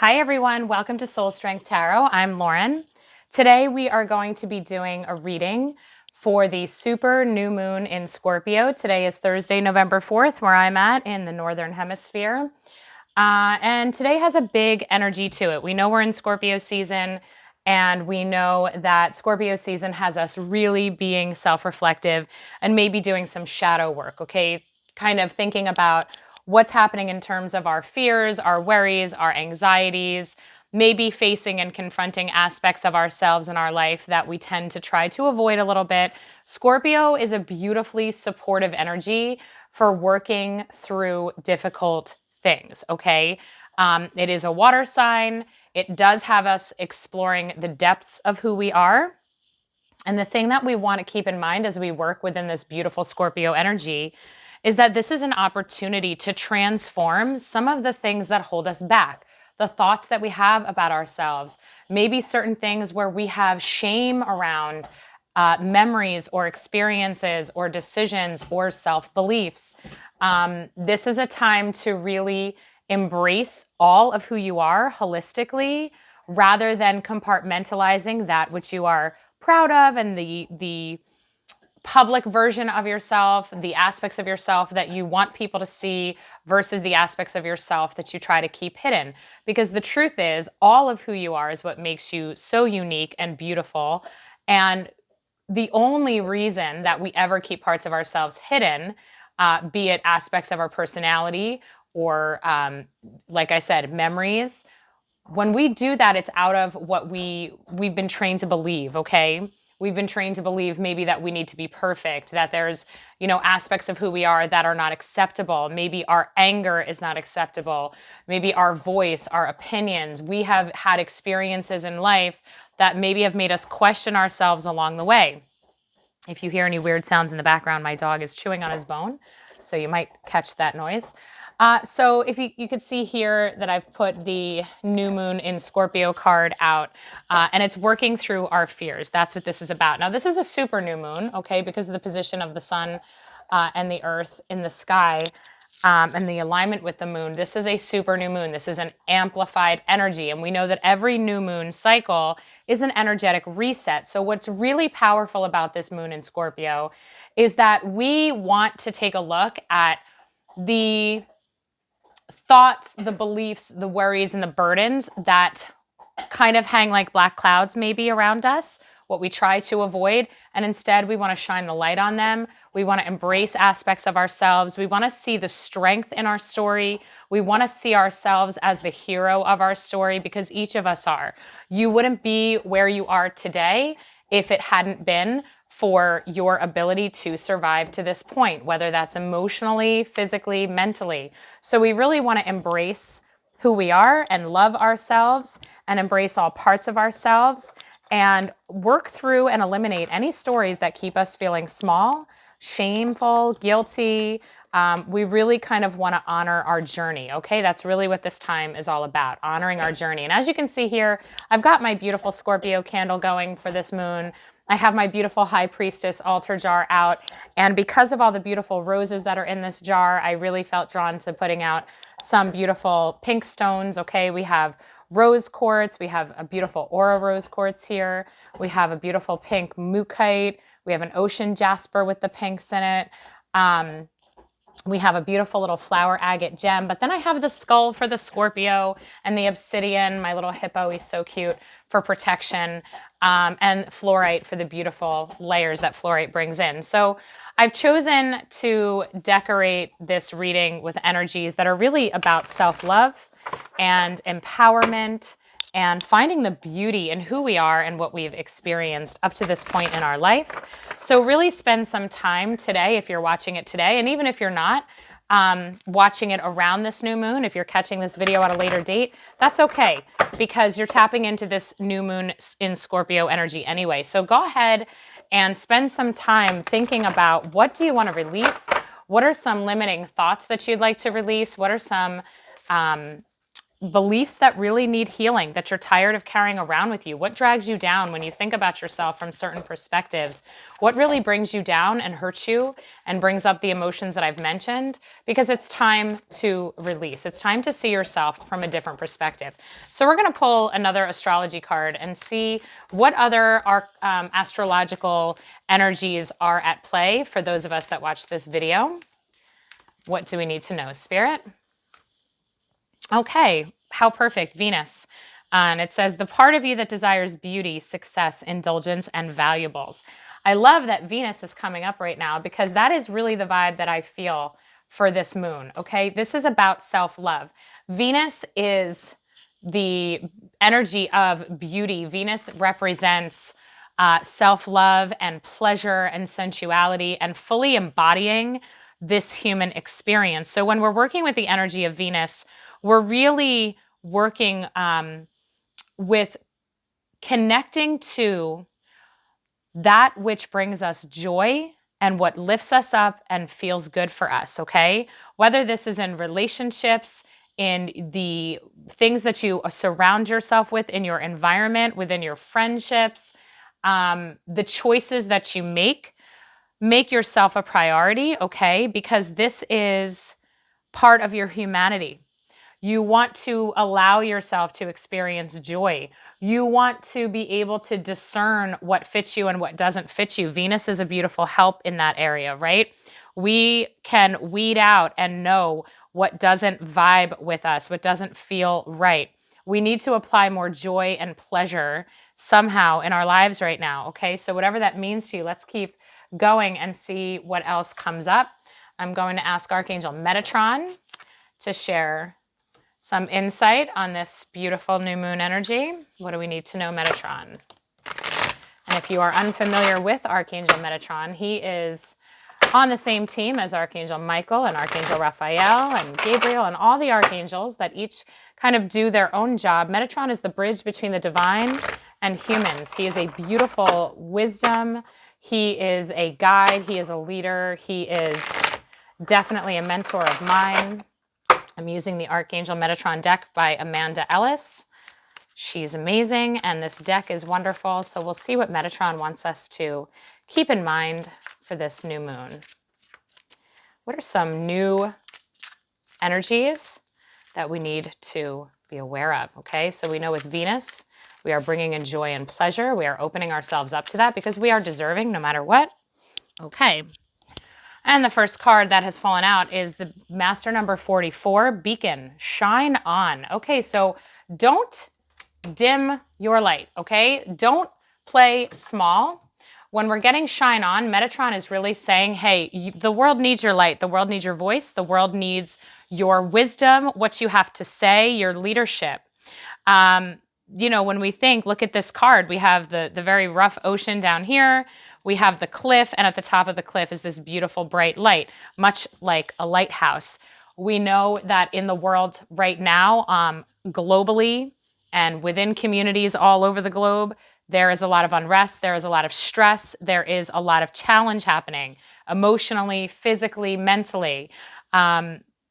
Hi everyone, welcome to Soul Strength Tarot. I'm Lauren. Today we are going to be doing a reading for the super new moon in Scorpio. Today is Thursday, November 4th, where I'm at in the Northern Hemisphere. And today has a big energy to it. We know we're in Scorpio season, and we know that Scorpio season has us really being self-reflective and maybe doing some shadow work, okay? Kind of thinking about what's happening in terms of our fears, our worries, our anxieties, maybe facing and confronting aspects of ourselves in our life that we tend to try to avoid a little bit. Scorpio is a beautifully supportive energy for working through difficult things, okay? It is a water sign. It does have us exploring the depths of who we are. And the thing that we want to keep in mind as we work within this beautiful Scorpio energy is that this is an opportunity to transform some of the things that hold us back, the thoughts that we have about ourselves, maybe certain things where we have shame around memories or experiences or decisions or self-beliefs. This is a time to really embrace all of who you are holistically rather than compartmentalizing that which you are proud of and the public version of yourself, the aspects of yourself that you want people to see versus the aspects of yourself that you try to keep hidden. Because the truth is, all of who you are is what makes you so unique and beautiful. And the only reason that we ever keep parts of ourselves hidden, be it aspects of our personality or, like I said, memories, when we do that, it's out of what we've been trained to believe, okay? We've been trained to believe maybe that we need to be perfect, that there's, aspects of who we are that are not acceptable. Maybe our anger is not acceptable. Maybe our voice, our opinions. We have had experiences in life that maybe have made us question ourselves along the way. If you hear any weird sounds in the background, my dog is chewing on his bone, so you might catch that noise. So if you could see here that I've put the new moon in Scorpio card out, and it's working through our fears. That's what this is about. Now, this is a super new moon, okay, because of the position of the sun and the earth in the sky. And the alignment with the moon. This is a super new moon. This is an amplified energy. And we know that every new moon cycle is an energetic reset. So what's really powerful about this moon in Scorpio is that we want to take a look at the thoughts, the beliefs, the worries, and the burdens that kind of hang like black clouds maybe around us, what we try to avoid. And instead, we want to shine the light on them. We want to embrace aspects of ourselves. We want to see the strength in our story. We want to see ourselves as the hero of our story, because each of us are. You wouldn't be where you are today if it hadn't been for your ability to survive to this point, whether that's emotionally, physically, mentally. So we really want to embrace who we are and love ourselves and embrace all parts of ourselves and work through and eliminate any stories that keep us feeling small, shameful, guilty. We really kind of want to honor our journey, okay? That's really what this time is all about, honoring our journey. And as you can see here, I've got my beautiful Scorpio candle going for this moon. I have my beautiful High Priestess altar jar out. And because of all the beautiful roses that are in this jar, I really felt drawn to putting out some beautiful pink stones, okay? We have rose quartz. We have a beautiful aura rose quartz here. We have a beautiful pink mookaite. We have an ocean jasper with the pinks in it. We have a beautiful little flower agate gem, but then I have the skull for the Scorpio and the obsidian, my little hippo, he's so cute, for protection, and fluorite for the beautiful layers that fluorite brings in. So I've chosen to decorate this reading with energies that are really about self-love and empowerment and finding the beauty in who we are and what we've experienced up to this point in our life. So really spend some time today, if you're watching it today, and even if you're not watching it around this new moon, if you're catching this video at a later date, that's okay, because you're tapping into this new moon in Scorpio energy anyway. So go ahead and spend some time thinking about, what do you want to release? What are some limiting thoughts that you'd like to release? What are some beliefs that really need healing, that you're tired of carrying around with you? What drags you down when you think about yourself from certain perspectives? What really brings you down and hurts you and brings up the emotions that I've mentioned? Because it's time to release. It's time to see yourself from a different perspective. So we're going to pull another astrology card and see what other astrological energies are at play for those of us that watch this video. What do we need to know, Spirit? Okay, how perfect, Venus. And it says, the part of you that desires beauty, success, indulgence, and valuables. I love that Venus is coming up right now because that is really the vibe that I feel for this moon, okay? This is about self-love. Venus is the energy of beauty. Venus represents self-love and pleasure and sensuality and fully embodying this human experience. So when we're working with the energy of Venus, we're really working with connecting to that which brings us joy and what lifts us up and feels good for us, okay? Whether this is in relationships, in the things that you surround yourself with in your environment, within your friendships, the choices that you make yourself a priority, okay? Because this is part of your humanity. You want to allow yourself to experience joy. You want to be able to discern what fits you and what doesn't fit you. Venus is a beautiful help in that area, right? We can weed out and know what doesn't vibe with us, what doesn't feel right. We need to apply more joy and pleasure somehow in our lives right now, okay? So whatever that means to you, let's keep going and see what else comes up. I'm going to ask Archangel Metatron to share some insight on this beautiful new moon energy. What do we need to know, Metatron? And if you are unfamiliar with Archangel Metatron, he is on the same team as Archangel Michael and Archangel Raphael and Gabriel and all the archangels that each kind of do their own job. Metatron is the bridge between the divine and humans. He is a beautiful wisdom. He is a guide. He is a leader. He is definitely a mentor of mine. I'm using the Archangel Metatron deck by Amanda Ellis. She's amazing, and this deck is wonderful. So we'll see what Metatron wants us to keep in mind for this new moon. What are some new energies that we need to be aware of? Okay, so we know with Venus, we are bringing in joy and pleasure. We are opening ourselves up to that because we are deserving no matter what. Okay. And the first card that has fallen out is the Master number 44, Beacon, Shine On. Okay, so don't dim your light, okay? Don't play small. When we're getting Shine On, Metatron is really saying, hey, the world needs your light. The world needs your voice. The world needs your wisdom, what you have to say, your leadership. You know, when we think, look at this card, we have the very rough ocean down here. We have the cliff, and at the top of the cliff is this beautiful bright light, much like a lighthouse. We know that in the world right now, globally and within communities all over the globe, there is a lot of unrest, there is a lot of stress, there is a lot of challenge happening emotionally, physically, mentally.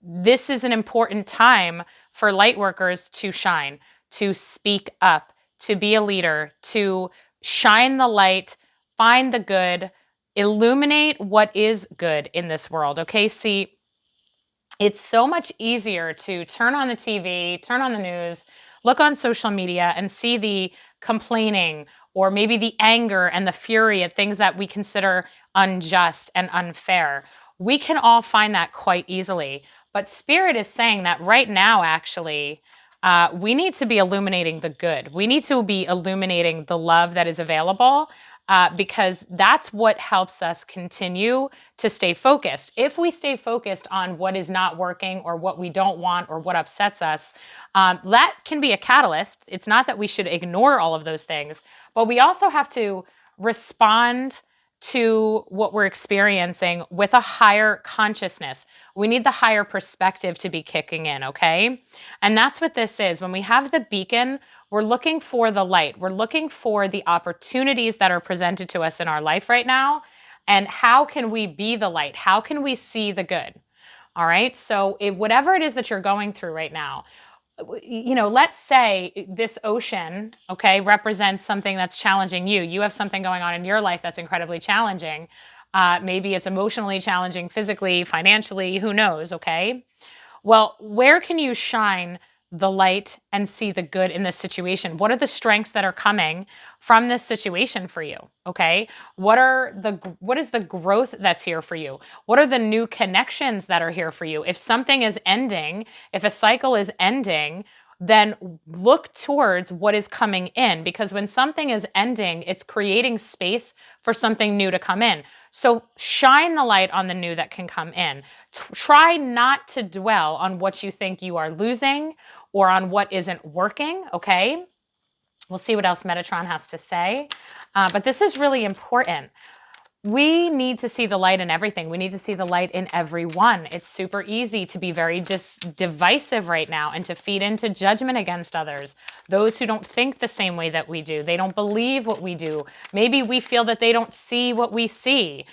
This is an important time for light workers to shine, to speak up, to be a leader, to shine the light, find the good, illuminate what is good in this world, okay? See, it's so much easier to turn on the TV, turn on the news, look on social media and see the complaining or maybe the anger and the fury at things that we consider unjust and unfair. We can all find that quite easily. But Spirit is saying that right now, actually, we need to be illuminating the good. We need to be illuminating the love that is available because that's what helps us continue to stay focused. If we stay focused on what is not working or what we don't want or what upsets us, that can be a catalyst. It's not that we should ignore all of those things, but we also have to respond to what we're experiencing with a higher consciousness. We need the higher perspective to be kicking in, okay? And that's what this is. When we have the beacon, we're looking for the light. We're looking for the opportunities that are presented to us in our life right now. And how can we be the light? How can we see the good? All right? So whatever it is that you're going through right now, let's say this ocean, okay, represents something that's challenging you. You have something going on in your life that's incredibly challenging. Maybe it's emotionally challenging, physically, financially, who knows, okay? Well, where can you shine the light and see the good in this situation? What are the strengths that are coming from this situation for you? Okay? What is the growth that's here for you? What are the new connections that are here for you? If something is ending, if a cycle is ending, then look towards what is coming in, because when something is ending, it's creating space for something new to come in. So shine the light on the new that can come in. Try not to dwell on what you think you are losing or on what isn't working, okay? We'll see what else Metatron has to say. But this is really important. We need to see the light in everything. We need to see the light in everyone. It's super easy to be very divisive right now and to feed into judgment against others. Those who don't think the same way that we do. They don't believe what we do. Maybe we feel that they don't see what we see.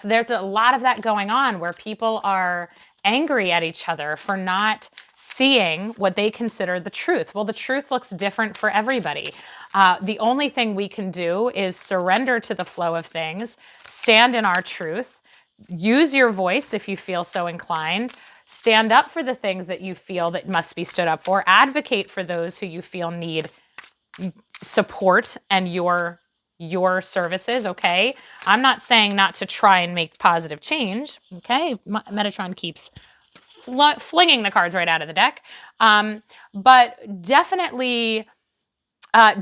There's a lot of that going on where people are angry at each other for not seeing what they consider the truth. Well, the truth looks different for everybody. The only thing we can do is surrender to the flow of things, stand in our truth, use your voice if you feel so inclined, stand up for the things that you feel that must be stood up for, advocate for those who you feel need support and your services, okay? I'm not saying not to try and make positive change, okay? Metatron keeps flinging the cards right out of the deck. But definitely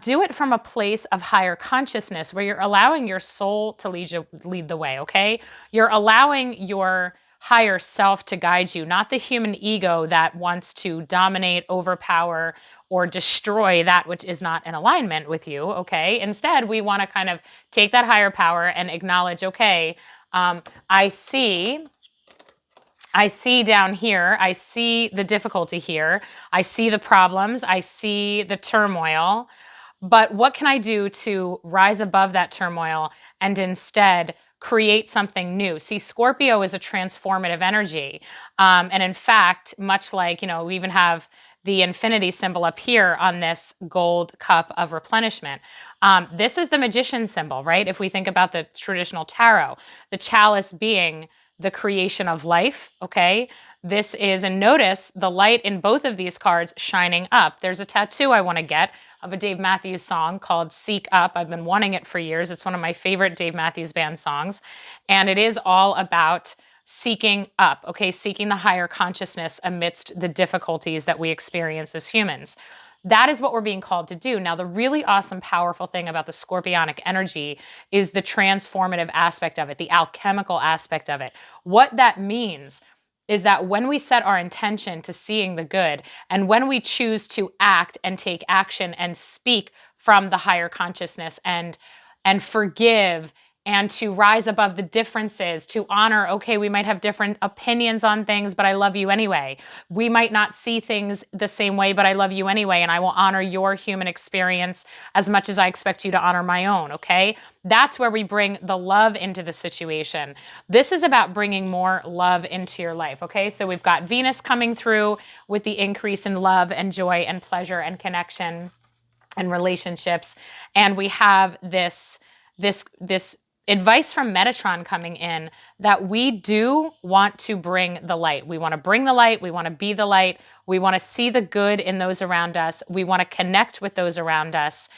do it from a place of higher consciousness where you're allowing your soul to lead the way, okay? You're allowing your higher self to guide you, not the human ego that wants to dominate, overpower, or destroy that which is not in alignment with you, okay? Instead, we want to kind of take that higher power and acknowledge, okay, I see down here, I see the difficulty here, I see the problems, I see the turmoil, but what can I do to rise above that turmoil and instead create something new? See, Scorpio is a transformative energy. And in fact, much like, we even have the infinity symbol up here on this gold cup of replenishment. This is the magician symbol, right? If we think about the traditional tarot, the chalice being the creation of life, okay? This is, and notice the light in both of these cards shining up. There's a tattoo I want to get of a Dave Matthews song called Seek Up. I've been wanting it for years. It's one of my favorite Dave Matthews Band songs. And it is all about seeking up, okay? Seeking the higher consciousness amidst the difficulties that we experience as humans. That is what we're being called to do. Now, the really awesome, powerful thing about the scorpionic energy is the transformative aspect of it, the alchemical aspect of it. What that means is that when we set our intention to seeing the good, and when we choose to act and take action and speak from the higher consciousness and forgive and to rise above the differences, to honor, okay, we might have different opinions on things, but I love you anyway. We might not see things the same way, but I love you anyway, and I will honor your human experience as much as I expect you to honor my own, okay? That's where we bring the love into the situation. This is about bringing more love into your life, okay? So we've got Venus coming through with the increase in love and joy and pleasure and connection and relationships, and we have this advice from Metatron coming in that we do want to bring the light. We want to bring the light. We want to be the light. We want to see the good in those around us. We want to connect with those around us.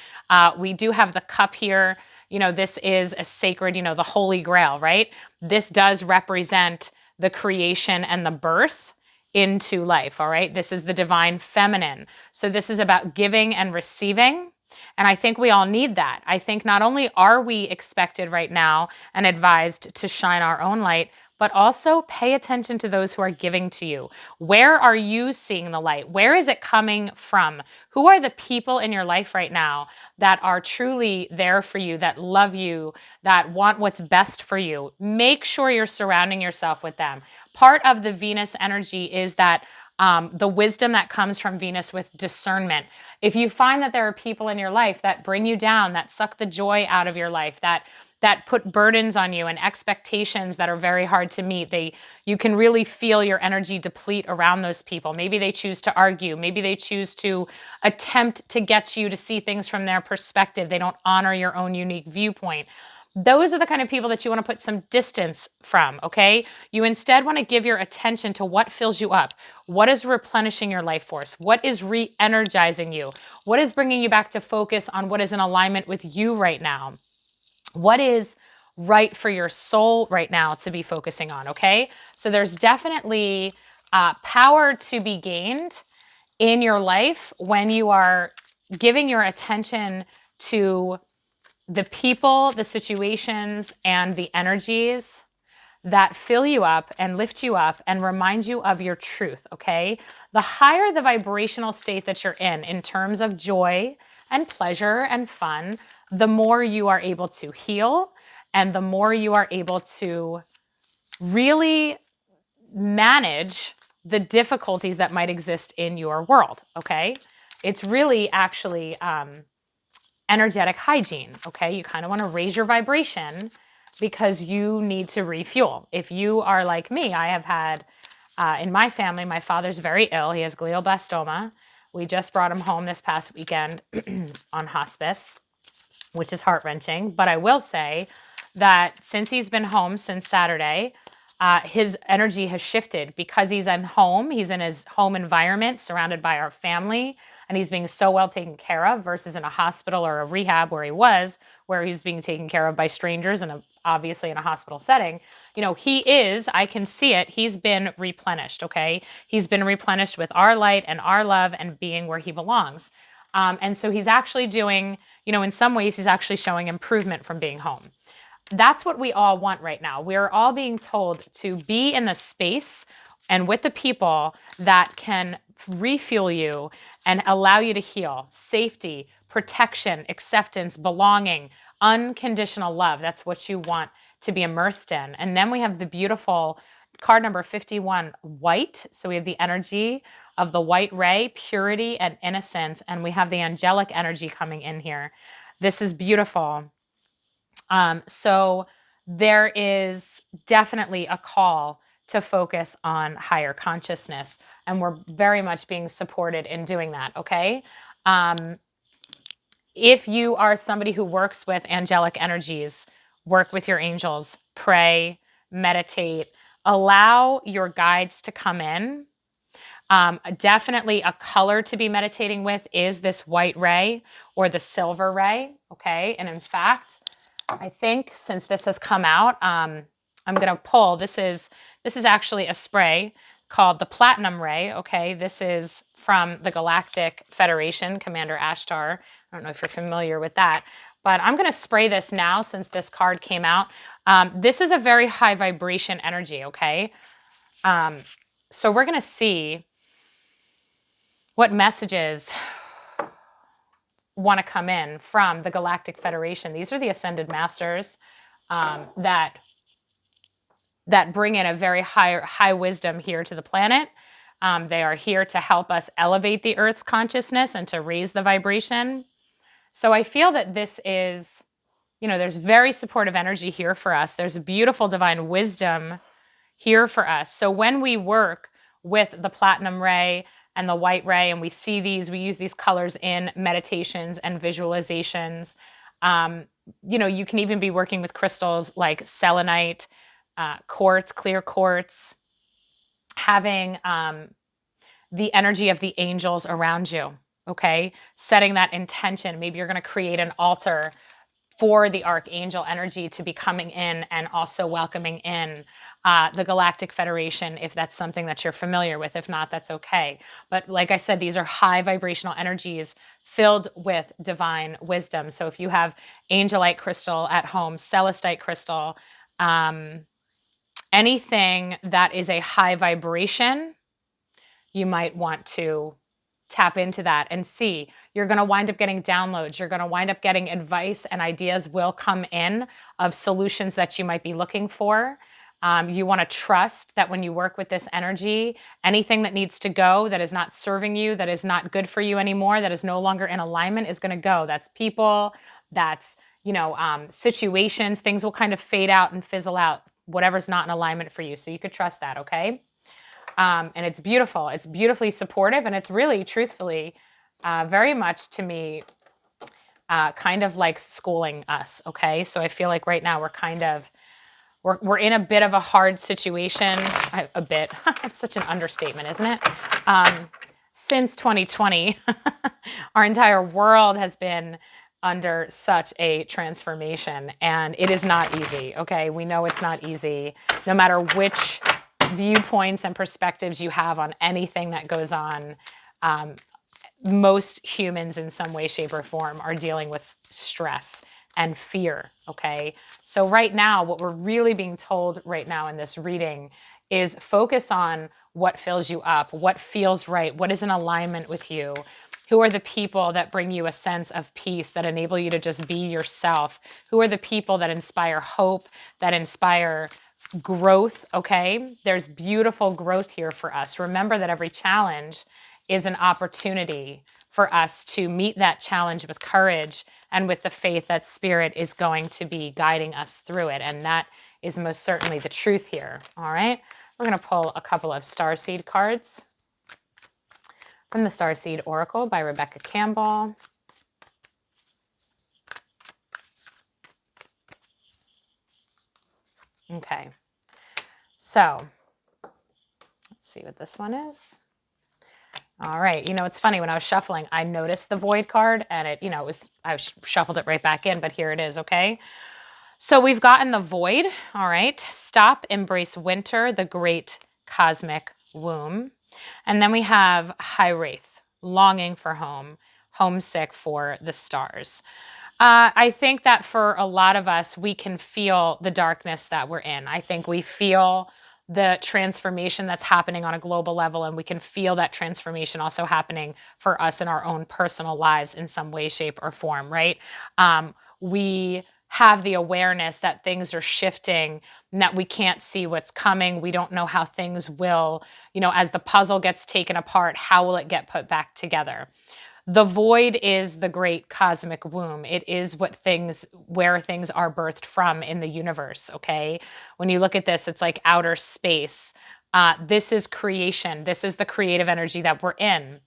We do have the cup here. This is a sacred, the Holy Grail, right? This does represent the creation and the birth into life, all right? This is the divine feminine. So this is about giving and receiving. And I think we all need that. I think not only are we expected right now and advised to shine our own light, but also pay attention to those who are giving to you. Where are you seeing the light? Where is it coming from? Who are the people in your life right now that are truly there for you, that love you, that want what's best for you? Make sure you're surrounding yourself with them. Part of the Venus energy is that the wisdom that comes from Venus with discernment. If you find that there are people in your life that bring you down, that suck the joy out of your life, that that put burdens on you and expectations that are very hard to meet. You can really feel your energy deplete around those people. Maybe they choose to argue. Maybe they choose to attempt to get you to see things from their perspective. They don't honor your own unique viewpoint. Those are the kind of people that you want to put some distance from, okay? You instead want to give your attention to what fills you up. What is replenishing your life force? What is re-energizing you? What is bringing you back to focus on what is in alignment with you right now? What is right for your soul right now to be focusing on, okay? So there's definitely power to be gained in your life when you are giving your attention to the people, the situations, and the energies that fill you up and lift you up and remind you of your truth, okay? The higher the vibrational state that you're in terms of joy and pleasure and fun, the more you are able to heal and the more you are able to really manage the difficulties that might exist in your world, okay? It's really actually energetic hygiene, okay? You kind of want to raise your vibration because you need to refuel. If you are like me, I have had, in my family, my father's very ill. He has glioblastoma. We just brought him home this past weekend on hospice, which is heart-wrenching. But I will say that since he's been home since Saturday, his energy has shifted because he's in home. He's in his home environment surrounded by our family, and he's being so well taken care of versus in a hospital or a rehab where he was being taken care of by strangers and obviously in a hospital setting. You know, I can see it. He's been replenished, okay? He's been replenished with our light and our love and being where he belongs. And so he's actually doing, in some ways, he's actually showing improvement from being home. That's what we all want right now. We're all being told to be in the space and with the people that can refuel you and allow you to heal. Safety, protection, acceptance, belonging, unconditional love. That's what you want to be immersed in. And then we have the beautiful card number 51, white. So we have the energy of the white ray, purity and innocence. And we have the angelic energy coming in here. This is beautiful. So there is definitely a call to focus on higher consciousness, and we're very much being supported in doing that, okay? If you are somebody who works with angelic energies, work with your angels, pray, meditate, allow your guides to come in. Definitely a color to be meditating with is this white ray or the silver ray, okay? And in fact, I think since this has come out, I'm going to pull. This is actually a spray called the Platinum Ray, okay? This is from the Galactic Federation, Commander Ashtar. I don't know if you're familiar with that, but I'm going to spray this now since this card came out. This is a very high vibration energy, okay? So we're going to see what messages want to come in from the Galactic Federation. These are the Ascended Masters that bring in a very high wisdom here to the planet. They are here to help us elevate the Earth's consciousness and to raise the vibration. So I feel that this is, there's very supportive energy here for us. There's a beautiful divine wisdom here for us. So when we work with the Platinum Ray and the white ray, and we use these colors in meditations and visualizations. You can even be working with crystals like selenite, quartz, clear quartz, having the energy of the angels around you, okay? Setting that intention. Maybe you're going to create an altar for the Archangel energy to be coming in and also welcoming in the Galactic Federation, if that's something that you're familiar with. If not, that's okay. But like I said, these are high vibrational energies filled with divine wisdom. So if you have angelite crystal at home, celestite crystal, anything that is a high vibration, you might want to tap into that and see. You're going to wind up getting downloads. You're going to wind up getting advice, and ideas will come in of solutions that you might be looking for. You want to trust that when you work with this energy, anything that needs to go, that is not serving you, that is not good for you anymore, that is no longer in alignment, is going to go. That's people, that's situations, things will kind of fade out and fizzle out, whatever's not in alignment for you. So you could trust that, okay? And it's beautiful. It's beautifully supportive, and it's really, truthfully, very much to me, kind of like schooling us, okay? So I feel like right now we're in a bit of a hard situation. A bit. It's such an understatement, isn't it? Since 2020, our entire world has been under such a transformation, and it is not easy, okay? We know it's not easy, no matter which viewpoints and perspectives you have on anything that goes on. Most humans in some way, shape, or form are dealing with stress and fear, okay? So right now, what we're really being told right now in this reading is focus on what fills you up, what feels right, what is in alignment with you. Who are the people that bring you a sense of peace, that enable you to just be yourself? Who are the people that inspire hope, that inspire growth, okay? There's beautiful growth here for us. Remember that every challenge is an opportunity for us to meet that challenge with courage and with the faith that Spirit is going to be guiding us through it. And that is most certainly the truth here, all right? We're going to pull a couple of Starseed cards from the Starseed Oracle by Rebecca Campbell. Okay, so let's see what this one is. All right, it's funny, when I was shuffling, I noticed the void card, and I shuffled it right back in, but here it is, okay? So we've gotten the void, all right? Stop, embrace winter, the great cosmic womb. And then we have high wraith, longing for home, homesick for the stars. I think that for a lot of us, we can feel the darkness that we're in. I think we feel the transformation that's happening on a global level, and we can feel that transformation also happening for us in our own personal lives in some way, shape, or form, right? We have the awareness that things are shifting and that we can't see what's coming. We don't know how things will, as the puzzle gets taken apart, how will it get put back together? The void is the great cosmic womb. It is where things are birthed from in the universe, okay? When you look at this, it's like outer space. This is creation. This is the creative energy that we're in.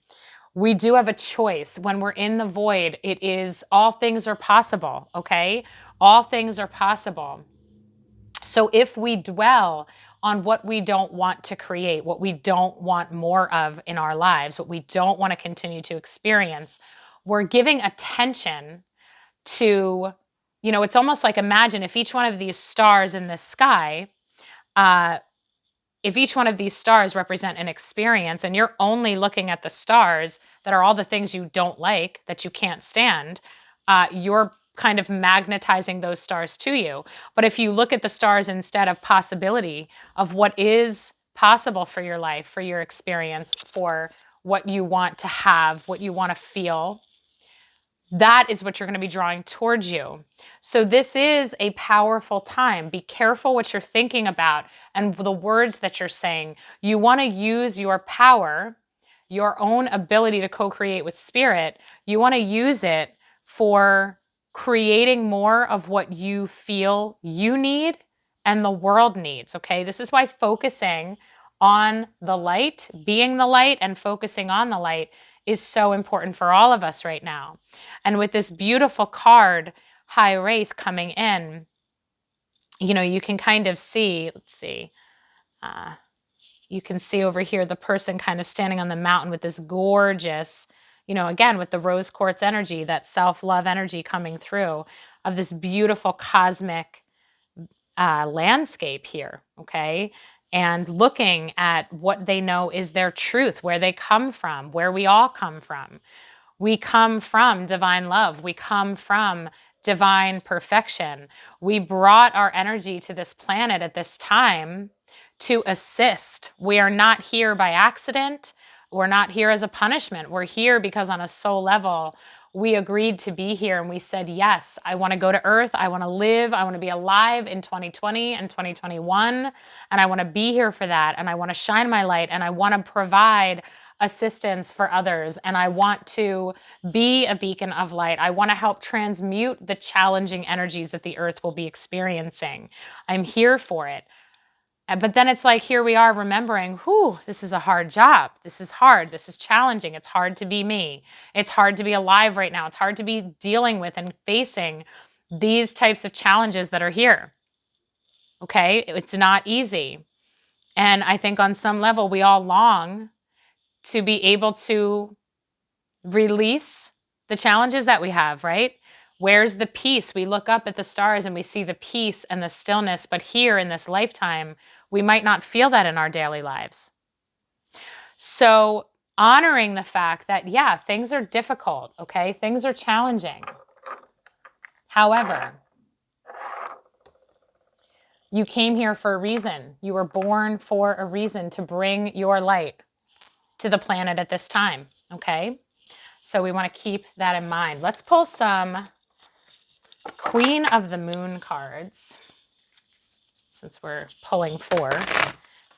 We do have a choice. When we're in the void, it is all things are possible, okay? All things are possible. So if we dwell on what we don't want to create, what we don't want more of in our lives, what we don't want to continue to experience, we're giving attention to, it's almost like, imagine if each one of these stars in the sky, if each one of these stars represent an experience, and you're only looking at the stars that are all the things you don't like, that you can't stand, you're kind of magnetizing those stars to you. But if you look at the stars instead of possibility of what is possible for your life, for your experience, for what you want to have, what you want to feel, that is what you're going to be drawing towards you. So this is a powerful time. Be careful what you're thinking about and the words that you're saying. You want to use your power, your own ability to co-create with Spirit. You want to use it for creating more of what you feel you need and the world needs, okay? This is why focusing on the light, being the light, and focusing on the light is so important for all of us right now. And with this beautiful card, High Wraith, coming in, you can kind of see, let's see, you can see over here the person kind of standing on the mountain with this gorgeous, again, with the rose quartz energy, that self-love energy coming through, of this beautiful cosmic landscape here, okay? And looking at what they know is their truth, where they come from, where we all come from. We come from divine love. We come from divine perfection. We brought our energy to this planet at this time to assist. We are not here by accident. We're not here as a punishment. We're here because on a soul level, we agreed to be here, and we said, yes, I want to go to Earth. I want to live. I want to be alive in 2020 and 2021. And I want to be here for that. And I want to shine my light. And I want to provide assistance for others, and I want to be a beacon of light. I want to help transmute the challenging energies that the earth will be experiencing. I'm here for it. But then it's like, here we are remembering, whew, this is a hard job. This is hard. This is challenging. It's hard to be me. It's hard to be alive right now. It's hard to be dealing with and facing these types of challenges that are here. Okay? It's not easy. And I think on some level, we all long to be able to release the challenges that we have, right? Where's the peace? We look up at the stars and we see the peace and the stillness, but here in this lifetime, we might not feel that in our daily lives. So honoring the fact that, yeah, things are difficult, okay? Things are challenging. However, you came here for a reason. You were born for a reason to bring your light to the planet at this time, okay? So we want to keep that in mind. Let's pull some Queen of the Moon cards, since we're pulling for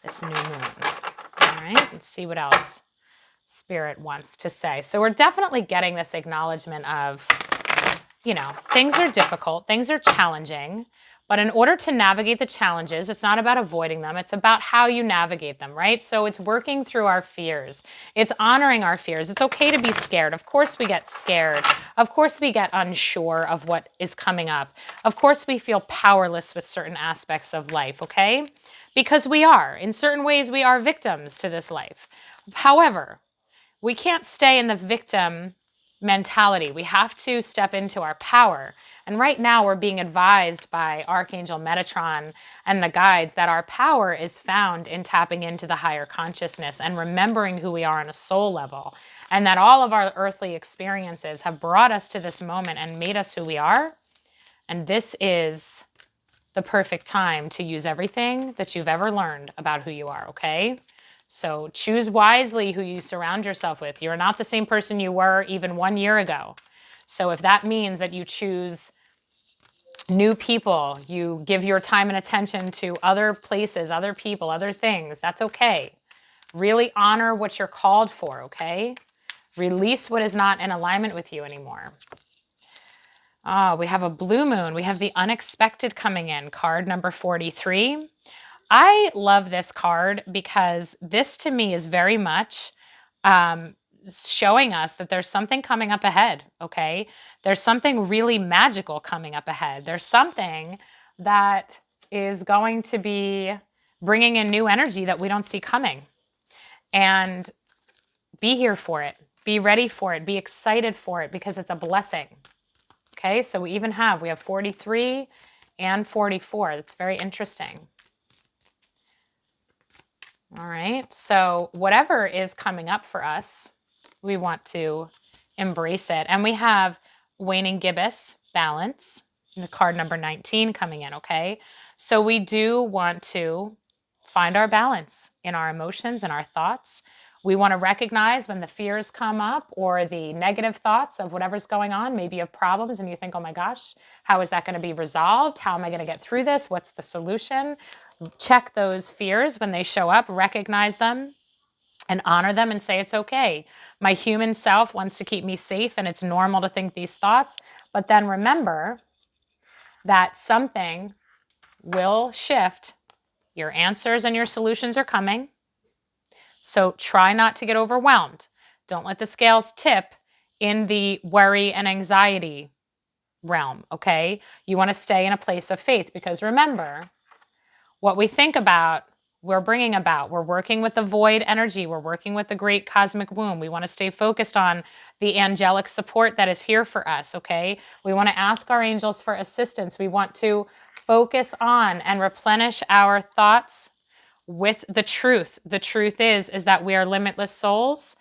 this new moon. All right, let's see what else Spirit wants to say. So we're definitely getting this acknowledgement of, you know, things are difficult, things are challenging, but in order to navigate the challenges, it's not about avoiding them, it's about how you navigate them, right? So it's working through our fears. It's honoring our fears. It's okay to be scared. Of course we get scared. Of course we get unsure of what is coming up. Of course we feel powerless with certain aspects of life, okay? Because we are. In certain ways, we are victims to this life. However, we can't stay in the victim mentality. We have to step into our power. And right now we're being advised by Archangel Metatron and the guides that our power is found in tapping into the higher consciousness and remembering who we are on a soul level. And that all of our earthly experiences have brought us to this moment and made us who we are. And this is the perfect time to use everything that you've ever learned about who you are, okay? So choose wisely who you surround yourself with. You're not the same person you were even 1 year ago. So if that means that you choose new people, you give your time and attention to other places, other people, other things, that's okay. Really honor what you're called for, okay? Release what is not in alignment with you anymore. Oh, we have a blue moon. We have the unexpected coming in, card number 43. I love this card because this to me is very much showing us that there's something coming up ahead, okay? There's something really magical coming up ahead. There's something that is going to be bringing in new energy that we don't see coming. And be here for it. Be ready for it. Be excited for it because it's a blessing. Okay, so we have 43 and 44. That's very interesting. All right, so whatever is coming up for us, we want to embrace it. And we have waning gibbous, balance, the card number 19 coming in, okay? So we do want to find our balance in our emotions and our thoughts. We want to recognize when the fears come up or the negative thoughts of whatever's going on, maybe you have problems and you think, oh my gosh, how is that going to be resolved? How am I going to get through this? What's the solution? Check those fears when they show up, recognize them, and honor them and say, it's okay. My human self wants to keep me safe and it's normal to think these thoughts. But then remember that something will shift. Your answers and your solutions are coming. So try not to get overwhelmed. Don't let the scales tip in the worry and anxiety realm, okay? You want to stay in a place of faith because remember, what we think about, we're bringing about. We're working with the void energy. We're working with the great cosmic womb. We want to stay focused on the angelic support that is here for us, okay? We want to ask our angels for assistance. We want to focus on and replenish our thoughts with the truth. The truth is that we are limitless souls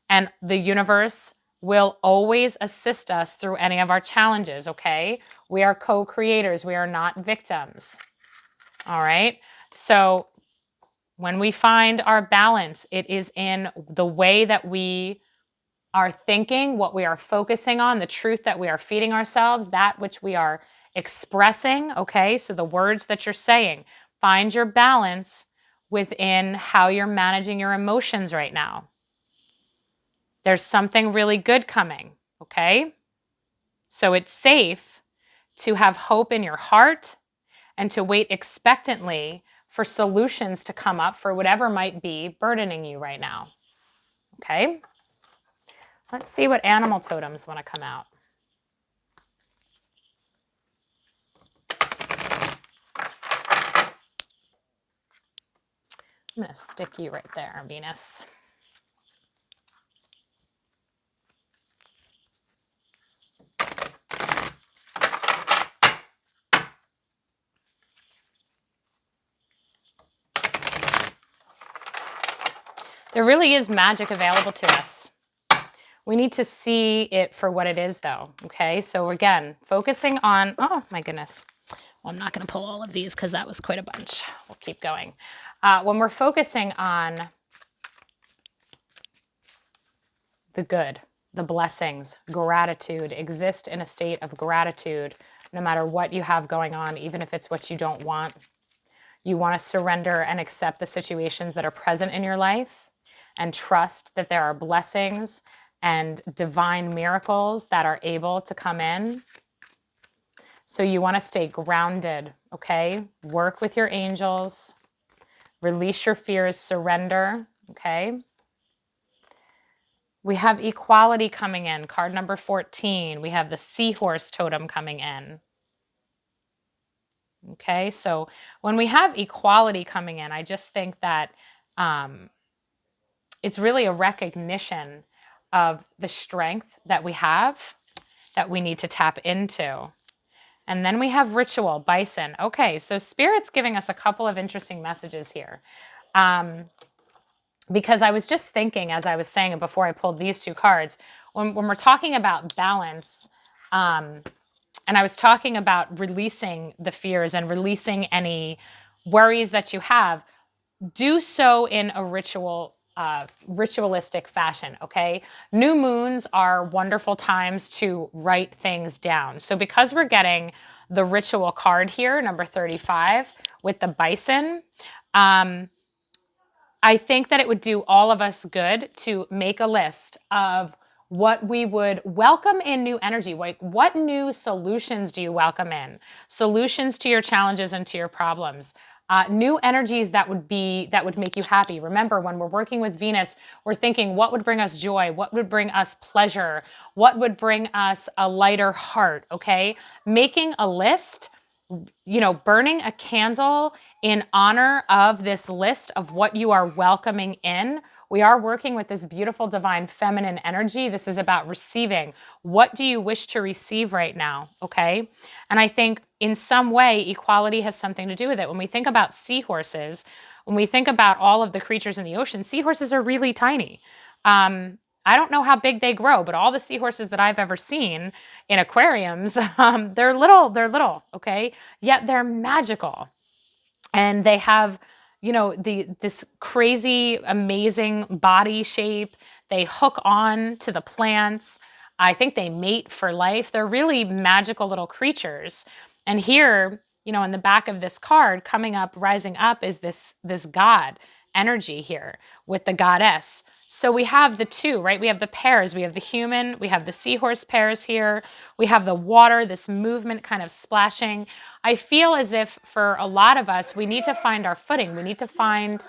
and the universe will always assist us through any of our challenges, okay? We are co-creators. We are not victims, all right? So when we find our balance, it is in the way that we are thinking, what we are focusing on, the truth that we are feeding ourselves, that which we are expressing, okay? So the words that you're saying, find your balance within how you're managing your emotions right now. There's something really good coming, okay? So it's safe to have hope in your heart and to wait expectantly for solutions to come up for whatever might be burdening you right now, okay? Let's see what animal totems want to come out. I'm going to stick you right there, Venus. There really is magic available to us. We need to see it for what it is, though, okay? So again, focusing on, oh my goodness. Well, I'm not going to pull all of these because that was quite a bunch. We'll keep going. When we're focusing on the good, the blessings, gratitude, exist in a state of gratitude no matter what you have going on, even if it's what you don't want. You want to surrender and accept the situations that are present in your life and trust that there are blessings and divine miracles that are able to come in. So you want to stay grounded, okay? Work with your angels, release your fears, surrender, okay? We have equality coming in, card number 14. We have the seahorse totem coming in. Okay, so when we have equality coming in, I just think that it's really a recognition of the strength that we have that we need to tap into. And then we have ritual, bison. Okay, so Spirit's giving us a couple of interesting messages here. Because I was just thinking, as I was saying before I pulled these two cards, when we're talking about balance, and I was talking about releasing the fears and releasing any worries that you have, do so in a ritualistic fashion, okay? New moons are wonderful times to write things down. So because we're getting the ritual card here, number 35, with the bison, I think that it would do all of us good to make a list of what we would welcome in new energy. Like, what new solutions do you welcome in? Solutions to your challenges and to your problems. New energies that would make you happy. Remember, when we're working with Venus, we're thinking, what would bring us joy? What would bring us pleasure? What would bring us a lighter heart, okay? Making a list, you know, burning a candle in honor of this list of what you are welcoming in. We are working with this beautiful divine feminine energy. This is about receiving. What do you wish to receive right now? Okay. And I think in some way, equality has something to do with it. When we think about seahorses, when we think about all of the creatures in the ocean, seahorses are really tiny. I don't know how big they grow, but all the seahorses that I've ever seen in aquariums, they're little, okay? Yet they're magical. And they have, you know, this crazy, amazing body shape. They hook on to the plants. I think they mate for life. They're really magical little creatures. And here, you know, in the back of this card, coming up, rising up, is this god energy here with the goddess. So we have the two, right? We have the pairs. We have the human. We have the seahorse pairs here. We have the water, this movement kind of splashing. I feel as if for a lot of us, we need to find our footing. We need to find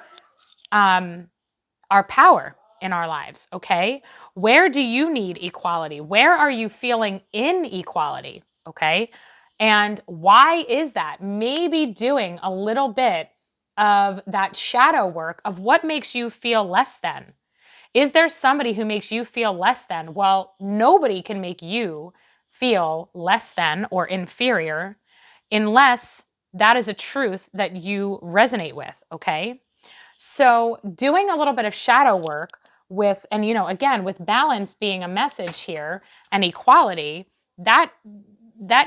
our power in our lives, okay? Where do you need equality? Where are you feeling inequality, okay? And why is that? Maybe doing a little bit of that shadow work of what makes you feel less than. Is there somebody who makes you feel less than? Well, nobody can make you feel less than or inferior unless that is a truth that you resonate with, okay? So doing a little bit of shadow work with, and you know, again, with balance being a message here and equality, that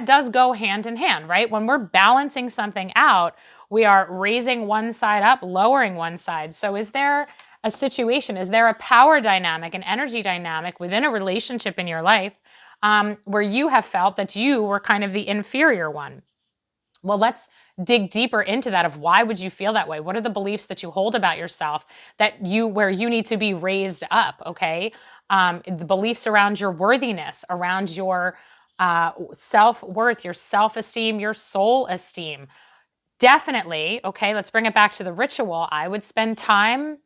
does go hand in hand, right? When we're balancing something out, we are raising one side up, lowering one side. So is there a situation, is there a power dynamic, an energy dynamic within a relationship in your life where you have felt that you were kind of the inferior one? Well, let's dig deeper into that of why would you feel that way? What are the beliefs that you hold about yourself where you need to be raised up, okay? the beliefs around your worthiness, around your self-worth, your self-esteem, your soul esteem. Definitely, okay, let's bring it back to the ritual. I would spend time,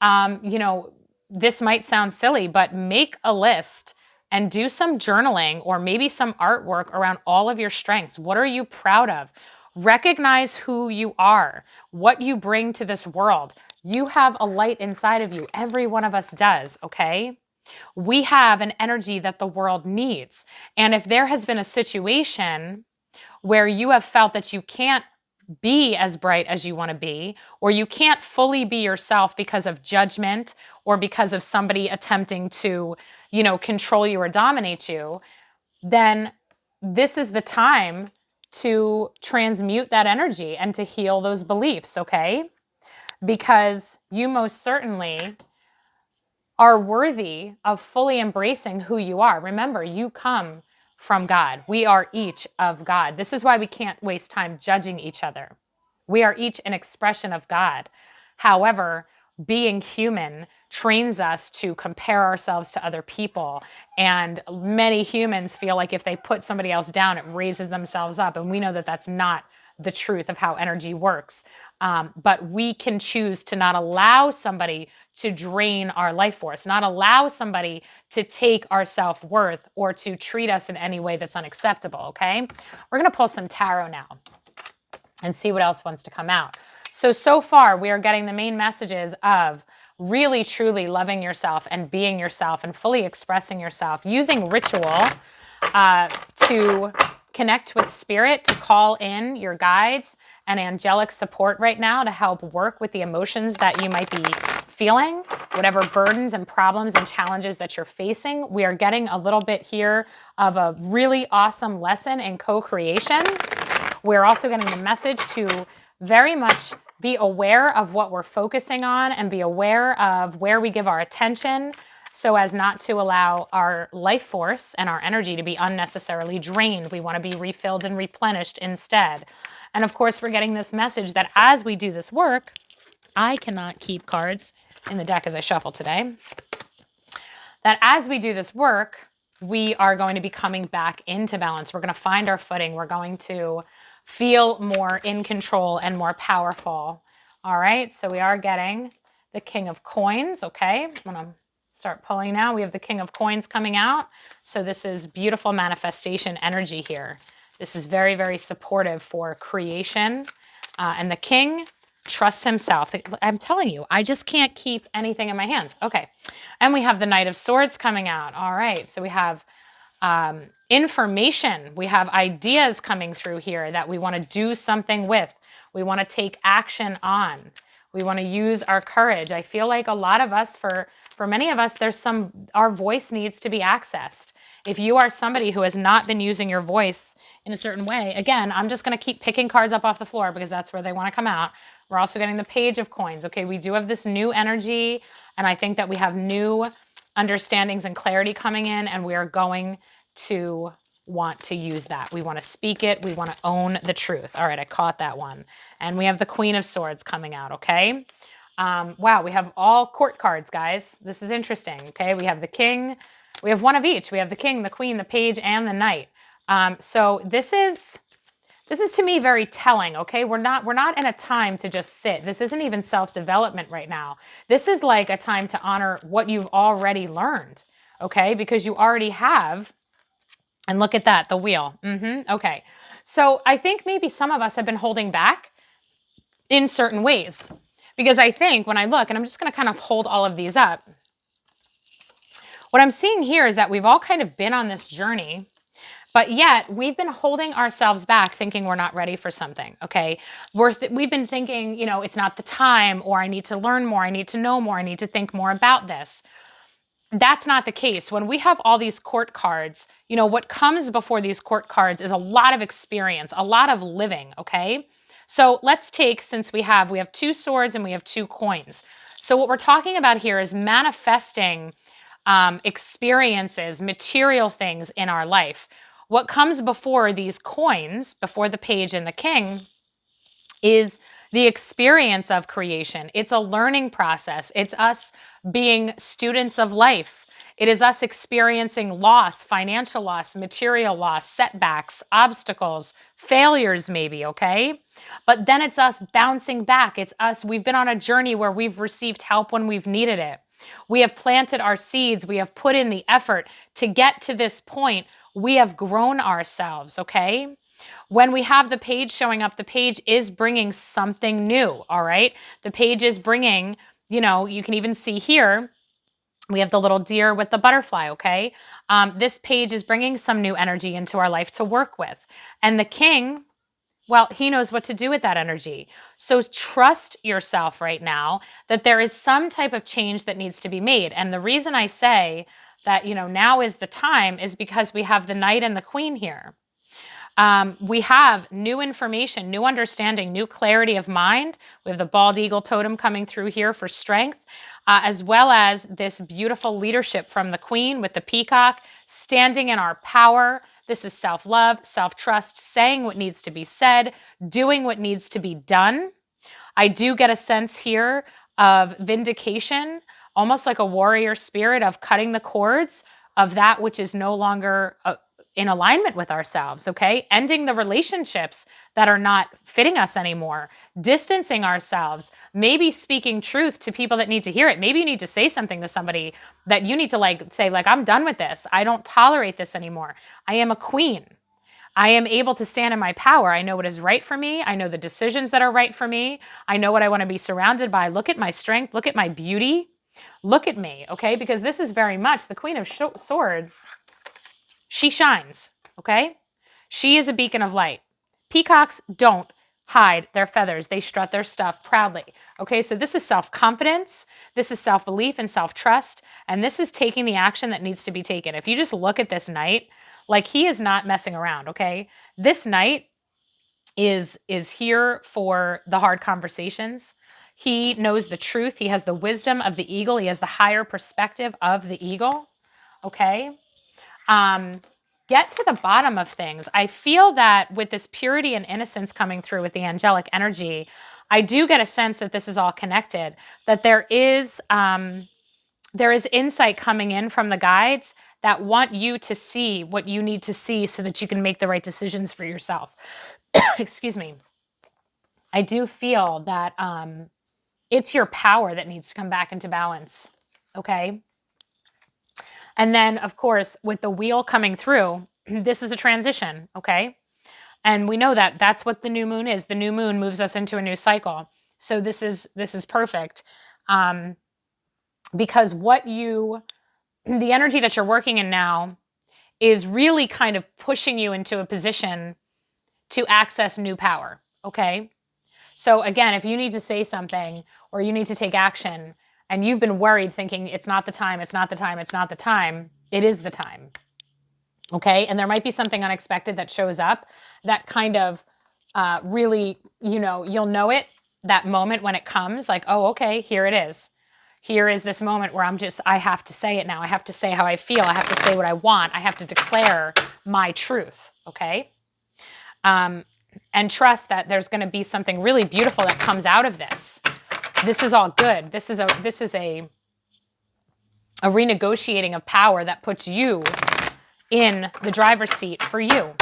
you know, this might sound silly, but make a list and do some journaling or maybe some artwork around all of your strengths. What are you proud of? Recognize who you are, what you bring to this world. You have a light inside of you. Every one of us does, okay? We have an energy that the world needs. And if there has been a situation where you have felt that you can't be as bright as you want to be, or you can't fully be yourself because of judgment or because of somebody attempting to, you know, control you or dominate you, then this is the time to transmute that energy and to heal those beliefs, okay? Because you most certainly are worthy of fully embracing who you are. Remember, you come from God. We are each of God. This is why we can't waste time judging each other. We are each an expression of God. However, being human trains us to compare ourselves to other people. And many humans feel like if they put somebody else down, it raises themselves up. And we know that that's not the truth of how energy works. But we can choose to not allow somebody to drain our life force, not allow somebody to take our self-worth or to treat us in any way that's unacceptable, okay? We're going to pull some tarot now and see what else wants to come out. So far, we are getting the main messages of really, truly loving yourself and being yourself and fully expressing yourself, using ritual to connect with spirit, to call in your guides and angelic support right now to help work with the emotions that you might be feeling, whatever burdens and problems and challenges that you're facing. We are getting a little bit here of a really awesome lesson in co-creation. We're also getting the message to very much be aware of what we're focusing on and be aware of where we give our attention so as not to allow our life force and our energy to be unnecessarily drained. We want to be refilled and replenished instead. And of course, we're getting this message that as we do this work, I cannot keep cards in the deck as I shuffle today, that as we do this work, we are going to be coming back into balance. We're going to find our footing. We're going to feel more in control and more powerful. All right, so we are getting the King of Coins, okay? I'm going to start pulling now. We have the King of Coins coming out. So this is beautiful manifestation energy here. This is very, very supportive for creation. And the King trusts himself. I'm telling you, I just can't keep anything in my hands. Okay, and we have the Knight of Swords coming out. All right, so we have information. We have ideas coming through here that we want to do something with. We want to take action on. We want to use our courage. I feel like a lot of us, for many of us, our voice needs to be accessed. If you are somebody who has not been using your voice in a certain way, again, I'm just going to keep picking cards up off the floor because that's where they want to come out. We're also getting the Page of Coins. Okay, we do have this new energy, and I think that we have new understandings and clarity coming in, and we are going to want to use that. We want to speak it. We want to own the truth. All right, I caught that one. And we have the Queen of Swords coming out, okay? Wow, we have all court cards, guys. This is interesting, okay? We have the King. We have one of each. We have the King, the Queen, the Page, and the Knight. So this is to me very telling, okay? We're not in a time to just sit. This isn't even self-development right now. This is like a time to honor what you've already learned, okay? Because you already have. And look at that, the wheel. Okay. So I think maybe some of us have been holding back in certain ways. Because I think when I look, and I'm just going to kind of hold all of these up, what I'm seeing here is that we've all kind of been on this journey, but yet we've been holding ourselves back thinking we're not ready for something, okay? We've been thinking, you know, it's not the time, or I need to learn more, I need to know more, I need to think more about this. That's not the case. When we have all these court cards, you know, what comes before these court cards is a lot of experience, a lot of living, okay? So let's take, since we have 2 swords and we have 2 coins. So what we're talking about here is manifesting experiences, material things in our life. What comes before these coins, before the Page and the King, is the experience of creation. It's a learning process. It's us being students of life. It is us experiencing loss, financial loss, material loss, setbacks, obstacles, failures maybe, okay? But then it's us bouncing back. It's us, we've been on a journey where we've received help when we've needed it. We have planted our seeds. We have put in the effort to get to this point. We have grown ourselves, okay? When we have the page showing up, the page is bringing something new, all right? The page is bringing, you know, you can even see here, we have the little deer with the butterfly, okay? This page is bringing some new energy into our life to work with. And the king, well, he knows what to do with that energy. So trust yourself right now that there is some type of change that needs to be made. And the reason I say that, you know, now is the time is because we have the knight and the queen here. We have new information, new understanding, new clarity of mind. We have the bald eagle totem coming through here for strength, as well as this beautiful leadership from the queen with the peacock, standing in our power. This is self-love, self-trust, saying what needs to be said, doing what needs to be done. I do get a sense here of vindication, almost like a warrior spirit of cutting the cords of that which is no longer in alignment with ourselves, okay? Ending the relationships that are not fitting us anymore, distancing ourselves, maybe speaking truth to people that need to hear it. Maybe you need to say something to somebody that you need to say, I'm done with this. I don't tolerate this anymore. I am a queen. I am able to stand in my power. I know what is right for me. I know the decisions that are right for me. I know what I want to be surrounded by. Look at my strength. Look at my beauty. Look at me, okay? Because this is very much the Queen of Swords. She shines, okay? She is a beacon of light. Peacocks don't hide their feathers. They strut their stuff proudly, okay? So this is self-confidence. This is self-belief and self-trust. And this is taking the action that needs to be taken. If you just look at this knight, like he is not messing around, okay? This knight is here for the hard conversations. He knows the truth. He has the wisdom of the eagle. He has the higher perspective of the eagle, okay? Get to the bottom of things. I feel that with this purity and innocence coming through with the angelic energy, I do get a sense that this is all connected, that there is insight coming in from the guides that want you to see what you need to see so that you can make the right decisions for yourself. Excuse me. I do feel that it's your power that needs to come back into balance, okay? And then, of course, with the wheel coming through, this is a transition, okay? And we know that that's what the new moon is. The new moon moves us into a new cycle. So this is perfect. Because the energy that you're working in now is really kind of pushing you into a position to access new power, okay? So again, if you need to say something or you need to take action and you've been worried thinking it's not the time, it's not the time, it's not the time, it is the time, okay? And there might be something unexpected that shows up that kind of really, you'll know it, that moment when it comes, like, oh, okay, here it is. Here is this moment where I have to say it now. I have to say how I feel. I have to say what I want. I have to declare my truth, okay? And trust that there's going to be something really beautiful that comes out of this. This is all good. This is a renegotiating of power that puts you in the driver's seat for you.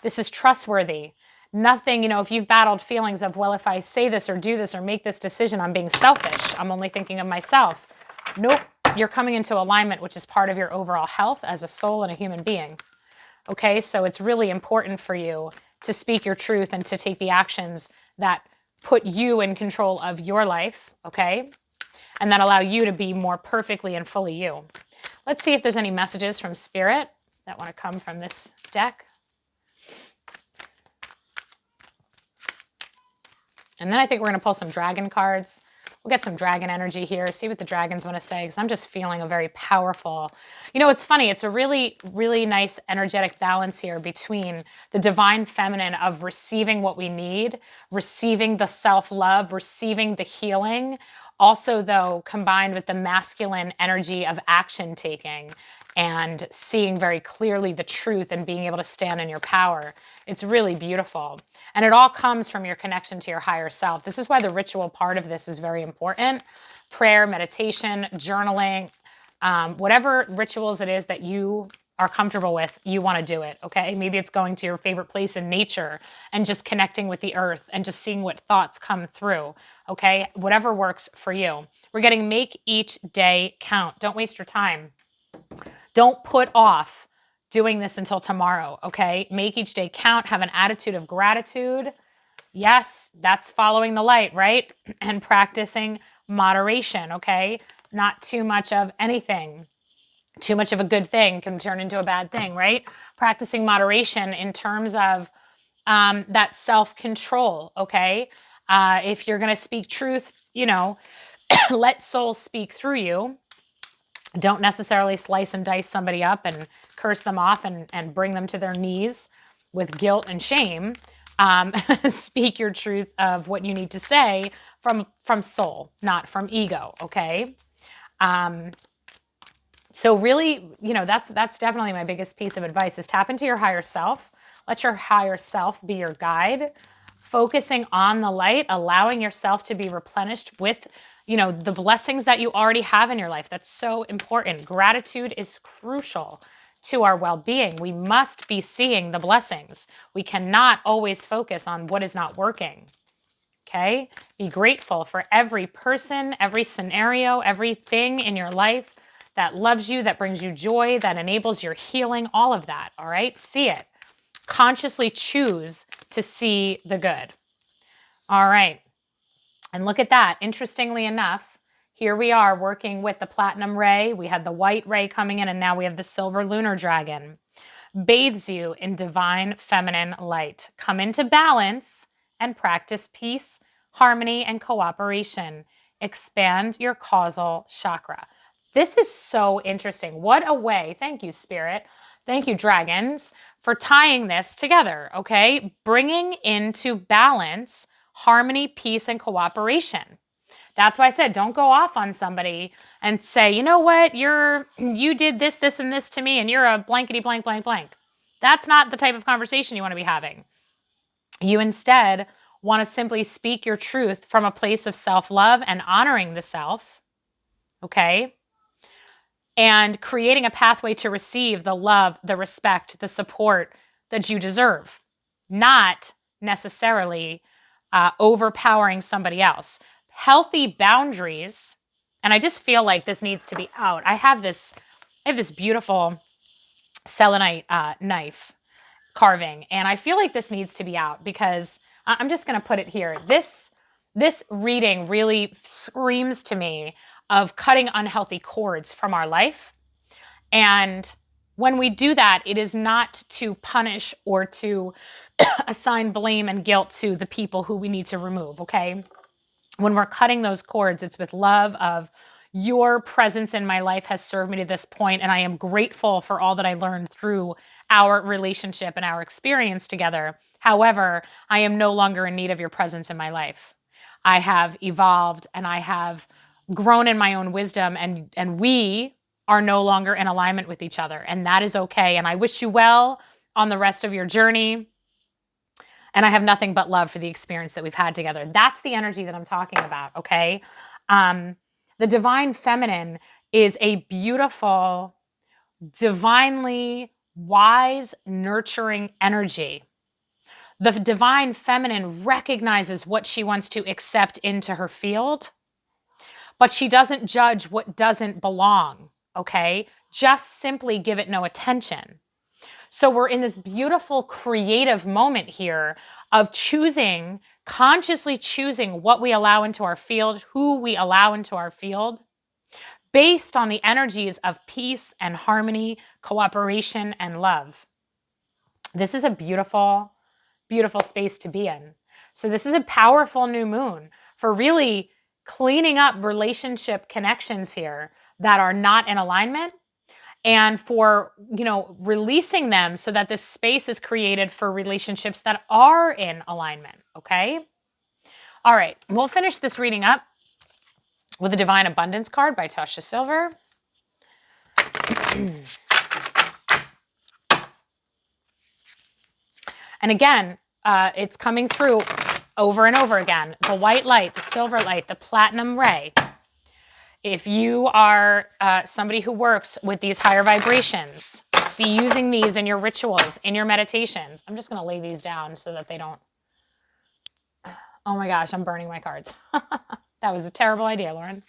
This is trustworthy. Nothing, if you've battled feelings of, well, if I say this or do this or make this decision, I'm being selfish. I'm only thinking of myself. Nope. You're coming into alignment, which is part of your overall health as a soul and a human being. Okay, so it's really important for you to speak your truth and to take the actions that put you in control of your life, okay? And that allow you to be more perfectly and fully you. Let's see if there's any messages from Spirit that want to come from this deck. And then I think we're going to pull some dragon cards. We'll get some dragon energy here, see what the dragons want to say, because I'm just feeling a very powerful... it's funny. It's a really, really nice energetic balance here between the divine feminine of receiving what we need, receiving the self-love, receiving the healing, also, though, combined with the masculine energy of action taking and seeing very clearly the truth and being able to stand in your power. It's really beautiful. And it all comes from your connection to your higher self. This is why the ritual part of this is very important. Prayer, meditation, journaling, Whatever rituals it is that you are comfortable with, you want to do it, okay? Maybe it's going to your favorite place in nature and just connecting with the earth and just seeing what thoughts come through, okay? Whatever works for you. We're getting make each day count. Don't waste your time. Don't put off doing this until tomorrow, okay? Make each day count. Have an attitude of gratitude. Yes, that's following the light, right? And practicing moderation, okay? Not too much of anything. Too much of a good thing can turn into a bad thing, right? Practicing moderation in terms of that self-control, okay? If you're going to speak truth, you know, let soul speak through you. Don't necessarily slice and dice somebody up and curse them off and bring them to their knees with guilt and shame. Speak your truth of what you need to say from soul, not from ego, okay? So really, you know, that's definitely my biggest piece of advice is tap into your higher self. Let your higher self be your guide. Focusing on the light, allowing yourself to be replenished with, you know, the blessings that you already have in your life. That's so important. Gratitude is crucial to our well-being. We must be seeing the blessings. We cannot always focus on what is not working. Okay? Be grateful for every person, every scenario, everything in your life that loves you, that brings you joy, that enables your healing, all of that, all right? See it. Consciously choose to see the good. All right. And look at that. Interestingly enough, here we are working with the platinum ray. We had the white ray coming in, and now we have the silver lunar dragon. Bathes you in divine feminine light. Come into balance and practice peace, harmony, and cooperation. Expand your causal chakra. This is so interesting. What a way. Thank you, Spirit. Thank you, dragons, for tying this together, okay? Bringing into balance harmony, peace, and cooperation. That's why I said don't go off on somebody and say, you know what, you did this, this, and this to me, and you're a blankety blank, blank, blank. That's not the type of conversation you want to be having. You instead want to simply speak your truth from a place of self-love and honoring the self, okay? And creating a pathway to receive the love, the respect, the support that you deserve, not necessarily overpowering somebody else. Healthy boundaries, and I just feel like this needs to be out. I have this beautiful selenite knife carving, and I feel like this needs to be out because I'm just going to put it here. This reading really screams to me of cutting unhealthy cords from our life. And when we do that, it is not to punish or to assign blame and guilt to the people who we need to remove, okay? When we're cutting those cords, it's with love of your presence in my life has served me to this point, and I am grateful for all that I learned through our relationship and our experience together. However, I am no longer in need of your presence in my life. I have evolved and I have grown in my own wisdom, and we are no longer in alignment with each other, and that is okay. And I wish you well on the rest of your journey. And I have nothing but love for the experience that we've had together. That's the energy that I'm talking about, okay? The divine feminine is a beautiful, divinely wise, nurturing energy. The divine feminine recognizes what she wants to accept into her field, but she doesn't judge what doesn't belong, okay? Just simply give it no attention. So we're in this beautiful creative moment here of choosing, consciously choosing what we allow into our field, who we allow into our field, based on the energies of peace and harmony, cooperation, and love. This is a beautiful, beautiful space to be in. So this is a powerful new moon for really cleaning up relationship connections here that are not in alignment, and for, you know, releasing them so that this space is created for relationships that are in alignment, okay? All right, we'll finish this reading up with the Divine Abundance card by Tasha Silver. And again, it's coming through over and over again. The white light, the silver light, the platinum ray. If you are somebody who works with these higher vibrations, be using these in your rituals, in your meditations. I'm just going to lay these down so that they don't. Oh my gosh, I'm burning my cards. That was a terrible idea, Lauren.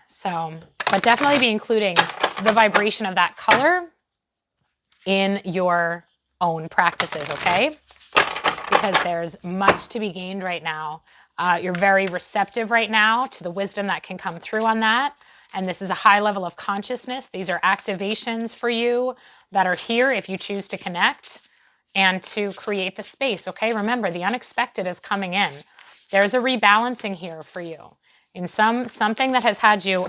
So, but definitely be including the vibration of that color in your own practices, okay? Because there's much to be gained right now. You're very receptive right now to the wisdom that can come through on that. And this is a high level of consciousness. These are activations for you that are here if you choose to connect and to create the space, okay? Remember, the unexpected is coming in. There's a rebalancing here for you. In something that has had you,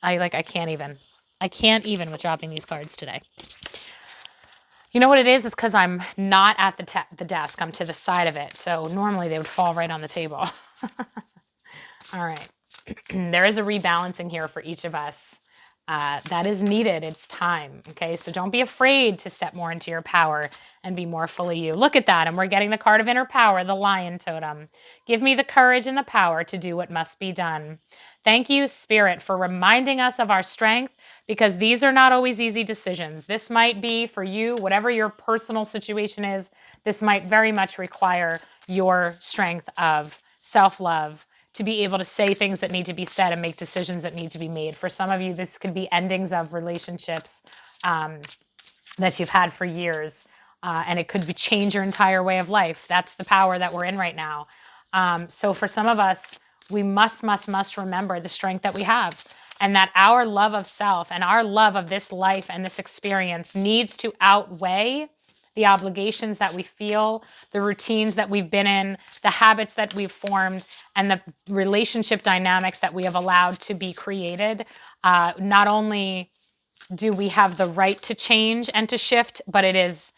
I can't even with dropping these cards today. You know what it is? It's because I'm not at the desk. I'm to the side of it. So normally they would fall right on the table. All right. There is a rebalancing here for each of us. That is needed. It's time. Okay. So don't be afraid to step more into your power and be more fully you. Look at that. And we're getting the card of inner power, the lion totem. Give me the courage and the power to do what must be done. Thank you, Spirit, for reminding us of our strength, because these are not always easy decisions. This might be for you, whatever your personal situation is, this might very much require your strength of self-love to be able to say things that need to be said and make decisions that need to be made. For some of you, this could be endings of relationships that you've had for years, and it could be change your entire way of life. That's the power that we're in right now. So for some of us, we must remember the strength that we have, and that our love of self and our love of this life and this experience needs to outweigh the obligations that we feel, the routines that we've been in, the habits that we've formed, and the relationship dynamics that we have allowed to be created. Not only do we have the right to change and to shift, but it's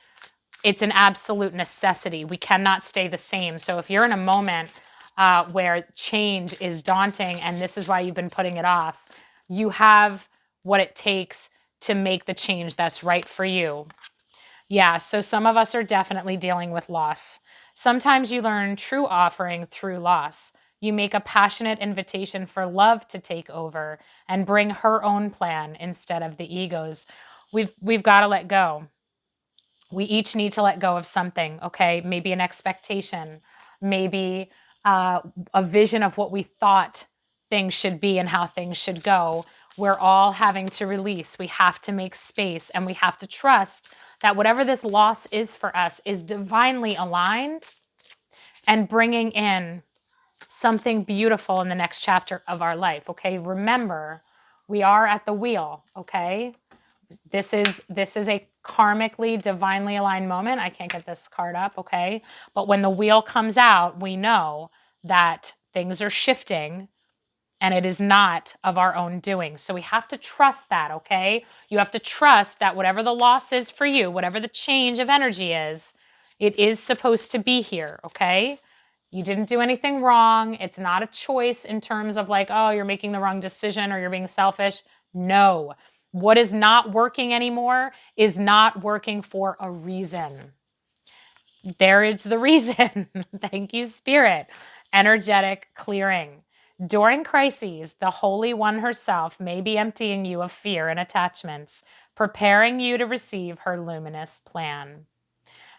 an absolute necessity. We cannot stay the same. So if you're in a moment where change is daunting and this is why you've been putting it off, you have what it takes to make the change that's right for you. Yeah, so some of us are definitely dealing with loss. Sometimes you learn true offering through loss. You make a passionate invitation for love to take over and bring her own plan instead of the ego's. We've got to let go. We each need to let go of something, okay? Maybe an expectation, maybe a vision of what we thought things should be and how things should go. We're all having to release. We have to make space, and we have to trust that whatever this loss is for us is divinely aligned and bringing in something beautiful in the next chapter of our life, okay? Remember, we are at the wheel, okay? This is a karmically, divinely aligned moment. I can't get this card up, okay? But when the wheel comes out, we know that things are shifting and it is not of our own doing. So we have to trust that, okay? You have to trust that whatever the loss is for you, whatever the change of energy is, it is supposed to be here, okay? You didn't do anything wrong. It's not a choice in terms of like, oh, you're making the wrong decision or you're being selfish. No. What is not working anymore is not working for a reason. There is the reason. Thank you, Spirit. Energetic clearing. During crises, the Holy One herself may be emptying you of fear and attachments, preparing you to receive her luminous plan.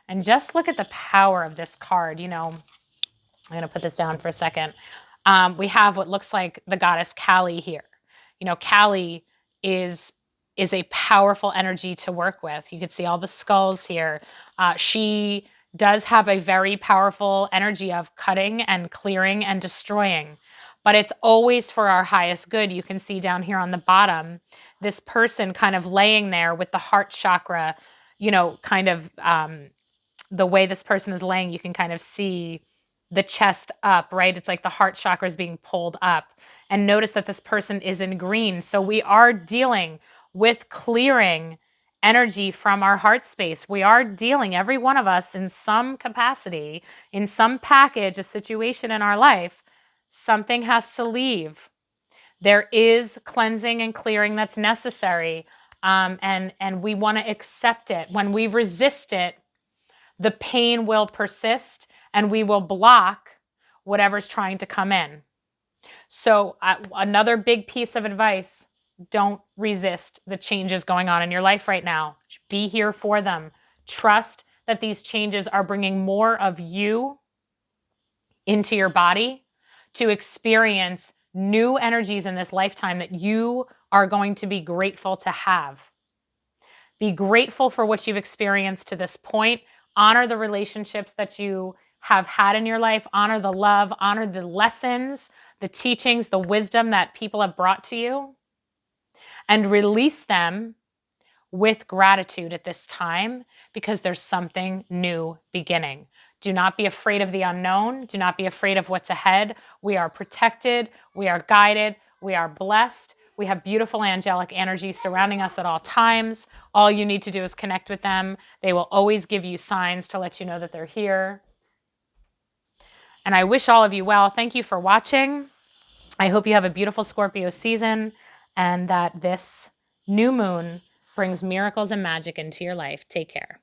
And just look at the power of this card. You know, I'm going to put this down for a second. We have what looks like the goddess Kali here. You know, Kali is a powerful energy to work with. You can see all the skulls here. She does have a very powerful energy of cutting and clearing and destroying. But it's always for our highest good. You can see down here on the bottom, this person kind of laying there with the heart chakra, you know, kind of the way this person is laying, you can kind of see the chest up, right? It's like the heart chakra is being pulled up. And notice that this person is in green. So we are dealing with clearing energy from our heart space. We are dealing, every one of us in some capacity, in some package, a situation in our life, something has to leave. There is cleansing and clearing that's necessary, and we want to accept it. When we resist it, the pain will persist, and we will block whatever's trying to come in. So another big piece of advice, don't resist the changes going on in your life right now. Be here for them. Trust that these changes are bringing more of you into your body to experience new energies in this lifetime that you are going to be grateful to have. Be grateful for what you've experienced to this point. Honor the relationships that you have had in your life. Honor the love, honor the lessons, the teachings, the wisdom that people have brought to you, and release them with gratitude at this time, because there's something new beginning. Do not be afraid of the unknown. Do not be afraid of what's ahead. We are protected. We are guided. We are blessed. We have beautiful angelic energy surrounding us at all times. All you need to do is connect with them. They will always give you signs to let you know that they're here. And I wish all of you well. Thank you for watching. I hope you have a beautiful Scorpio season and that this new moon brings miracles and magic into your life. Take care.